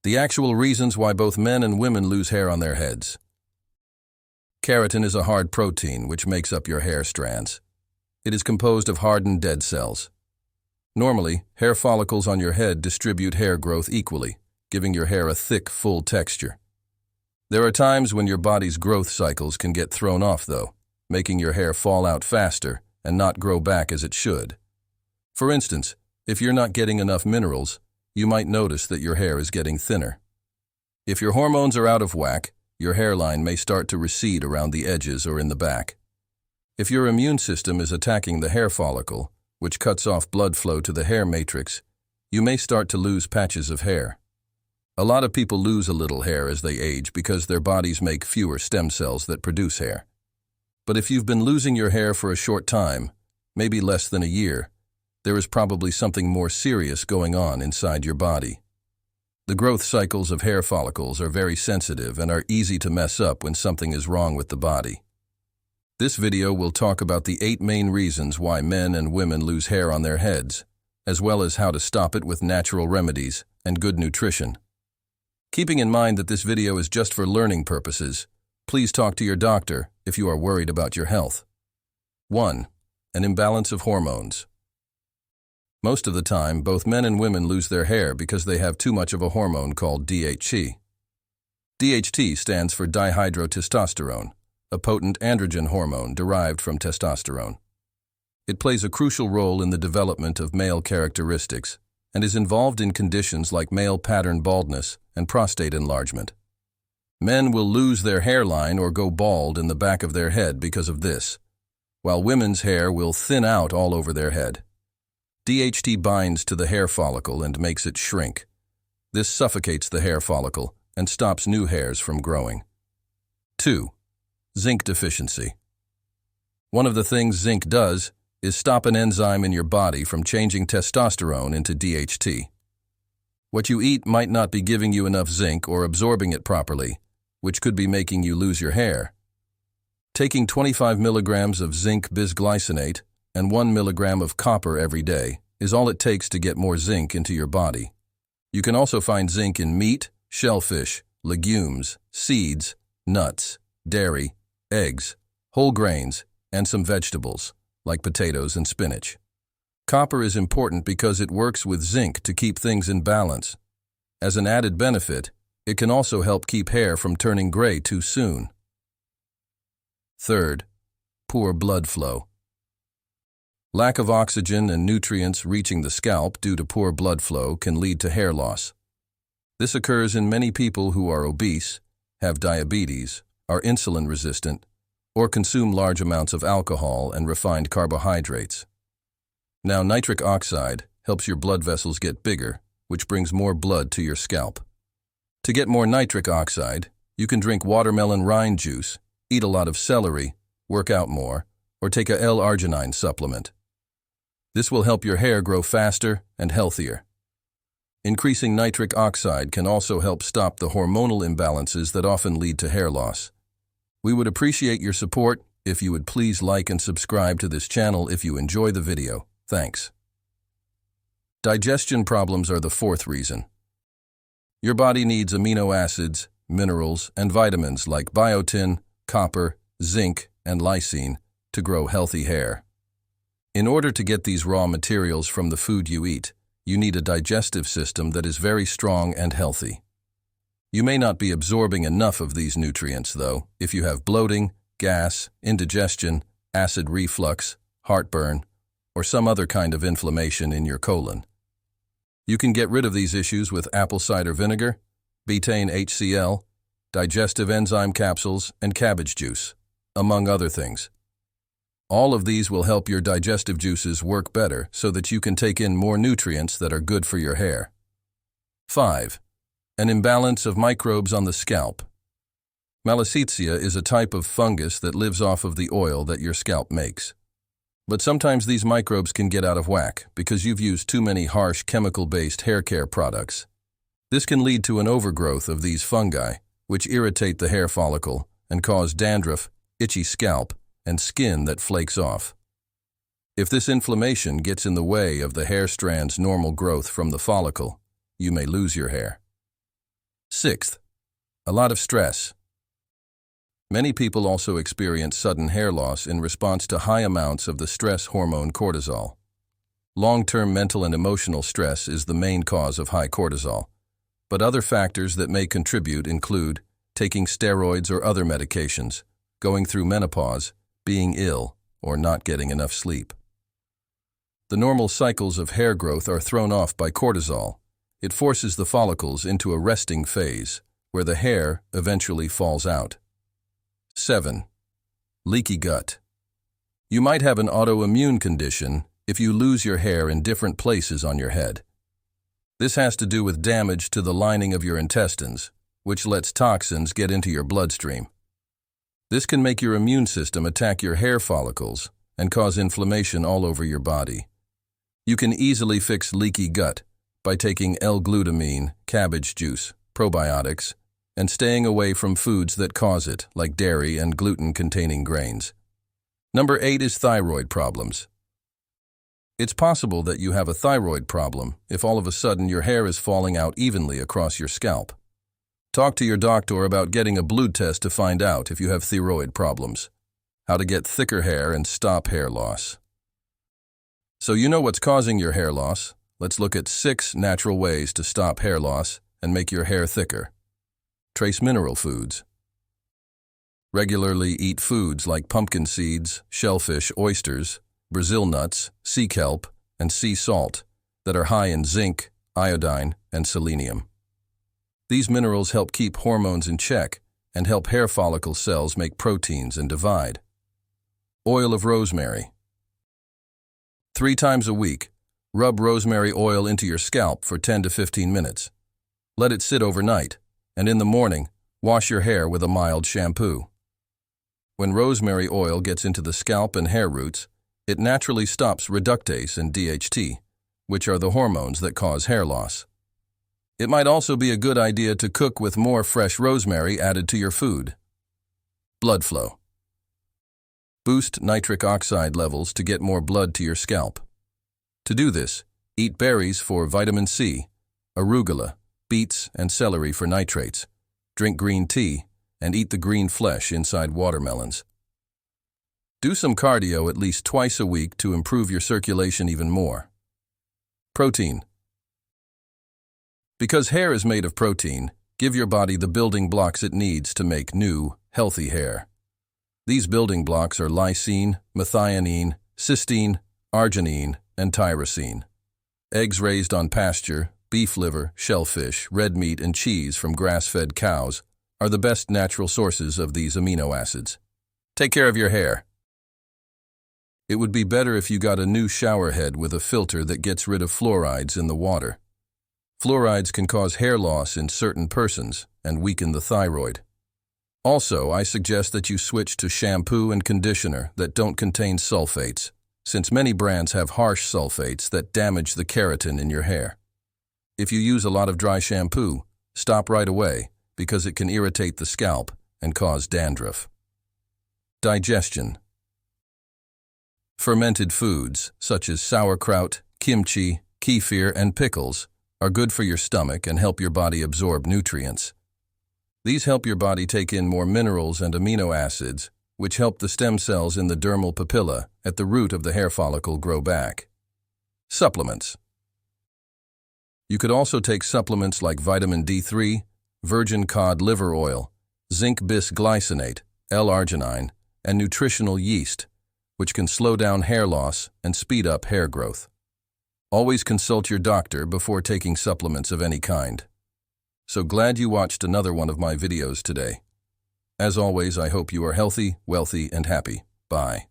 The actual reasons why both men and women lose hair on their heads. Keratin is a hard protein which makes up your hair strands. It is composed of hardened dead cells. Normally, hair follicles on your head distribute hair growth equally, giving your hair a thick, full texture. There are times when your body's growth cycles can get thrown off, though, making your hair fall out faster and not grow back as it should. For instance, if you're not getting enough minerals, you might notice that your hair is getting thinner. If your hormones are out of whack, your hairline may start to recede around the edges or in the back. If your immune system is attacking the hair follicle, which cuts off blood flow to the hair matrix, you may start to lose patches of hair. A lot of people lose a little hair as they age because their bodies make fewer stem cells that produce hair. But if you've been losing your hair for a short time, maybe less than a year, there is probably something more serious going on inside your body. The growth cycles of hair follicles are very sensitive and are easy to mess up when something is wrong with the body. This video will talk about the 8 main reasons why men and women lose hair on their heads, as well as how to stop it with natural remedies and good nutrition. Keeping in mind that this video is just for learning purposes, please talk to your doctor if you are worried about your health. 1. An imbalance of hormones. Most of the time, both men and women lose their hair because they have too much of a hormone called DHT. DHT stands for dihydrotestosterone, a potent androgen hormone derived from testosterone. It plays a crucial role in the development of male characteristics and is involved in conditions like male pattern baldness and prostate enlargement. Men will lose their hairline or go bald in the back of their head because of this, while women's hair will thin out all over their head. DHT binds to the hair follicle and makes it shrink. This suffocates the hair follicle and stops new hairs from growing. 2. Zinc deficiency. One of the things zinc does is stop an enzyme in your body from changing testosterone into DHT. What you eat might not be giving you enough zinc or absorbing it properly, which could be making you lose your hair. Taking 25 milligrams of zinc bisglycinate and 1 milligram of copper every day is all it takes to get more zinc into your body. You can also find zinc in meat, shellfish, legumes, seeds, nuts, dairy, eggs, whole grains, and some vegetables, like potatoes and spinach. Copper is important because it works with zinc to keep things in balance. As an added benefit, it can also help keep hair from turning gray too soon. 3. Poor blood flow. Lack of oxygen and nutrients reaching the scalp due to poor blood flow can lead to hair loss. This occurs in many people who are obese, have diabetes, are insulin resistant, or consume large amounts of alcohol and refined carbohydrates. Now, nitric oxide helps your blood vessels get bigger, which brings more blood to your scalp. To get more nitric oxide, you can drink watermelon rind juice, eat a lot of celery, work out more, or take a L-arginine supplement. This will help your hair grow faster and healthier. Increasing nitric oxide can also help stop the hormonal imbalances that often lead to hair loss. We would appreciate your support if you would please like and subscribe to this channel if you enjoy the video. Thanks. Digestion problems are the 4th reason. Your body needs amino acids, minerals, and vitamins like biotin, copper, zinc, and lysine to grow healthy hair. In order to get these raw materials from the food you eat, you need a digestive system that is very strong and healthy. You may not be absorbing enough of these nutrients, though, if you have bloating, gas, indigestion, acid reflux, heartburn, or some other kind of inflammation in your colon. You can get rid of these issues with apple cider vinegar, betaine HCl, digestive enzyme capsules, and cabbage juice, among other things. All of these will help your digestive juices work better so that you can take in more nutrients that are good for your hair. 5. An imbalance of microbes on the scalp. Malassezia is a type of fungus that lives off of the oil that your scalp makes. But sometimes these microbes can get out of whack because you've used too many harsh chemical-based hair care products. This can lead to an overgrowth of these fungi, which irritate the hair follicle and cause dandruff, itchy scalp, and skin that flakes off. If this inflammation gets in the way of the hair strand's normal growth from the follicle, you may lose your hair. Sixth, a lot of stress. Many people also experience sudden hair loss in response to high amounts of the stress hormone cortisol. Long-term mental and emotional stress is the main cause of high cortisol, but other factors that may contribute include taking steroids or other medications, going through menopause, being ill, or not getting enough sleep. The normal cycles of hair growth are thrown off by cortisol. It forces the follicles into a resting phase, where the hair eventually falls out. 7. Leaky gut. You might have an autoimmune condition if you lose your hair in different places on your head. This has to do with damage to the lining of your intestines, which lets toxins get into your bloodstream. This can make your immune system attack your hair follicles and cause inflammation all over your body. You can easily fix leaky gut by taking L-glutamine, cabbage juice, probiotics, and staying away from foods that cause it, like dairy and gluten-containing grains. Number 8 is thyroid problems. It's possible that you have a thyroid problem if all of a sudden your hair is falling out evenly across your scalp. Talk to your doctor about getting a blood test to find out if you have thyroid problems. How to get thicker hair and stop hair loss. So you know what's causing your hair loss. Let's look at 6 natural ways to stop hair loss and make your hair thicker. Trace mineral foods. Regularly eat foods like pumpkin seeds, shellfish, oysters, Brazil nuts, sea kelp, and sea salt that are high in zinc, iodine, and selenium. These minerals help keep hormones in check and help hair follicle cells make proteins and divide. Oil of rosemary. 3 times a week, rub rosemary oil into your scalp for 10 to 15 minutes. Let it sit overnight, and in the morning, wash your hair with a mild shampoo. When rosemary oil gets into the scalp and hair roots, it naturally stops reductase and DHT, which are the hormones that cause hair loss. It might also be a good idea to cook with more fresh rosemary added to your food. Blood flow. Boost nitric oxide levels to get more blood to your scalp. To do this, eat berries for vitamin C, arugula, beets, and celery for nitrates. Drink green tea, and eat the green flesh inside watermelons. Do some cardio at least twice a week to improve your circulation even more. Protein. Because hair is made of protein, give your body the building blocks it needs to make new, healthy hair. These building blocks are lysine, methionine, cysteine, arginine, and tyrosine. Eggs raised on pasture, beef liver, shellfish, red meat, and cheese from grass-fed cows are the best natural sources of these amino acids. Take care of your hair. It would be better if you got a new shower head with a filter that gets rid of fluorides in the water. Fluorides can cause hair loss in certain persons and weaken the thyroid. Also, I suggest that you switch to shampoo and conditioner that don't contain sulfates, since many brands have harsh sulfates that damage the keratin in your hair. If you use a lot of dry shampoo, stop right away because it can irritate the scalp and cause dandruff. Digestion. Fermented foods, such as sauerkraut, kimchi, kefir, and pickles, are good for your stomach and help your body absorb nutrients. These help your body take in more minerals and amino acids, which help the stem cells in the dermal papilla at the root of the hair follicle grow back. Supplements. You could also take supplements like vitamin D3, virgin cod liver oil, zinc bisglycinate, L-arginine, and nutritional yeast, which can slow down hair loss and speed up hair growth. Always consult your doctor before taking supplements of any kind. So glad you watched another one of my videos today. As always, I hope you are healthy, wealthy, and happy. Bye.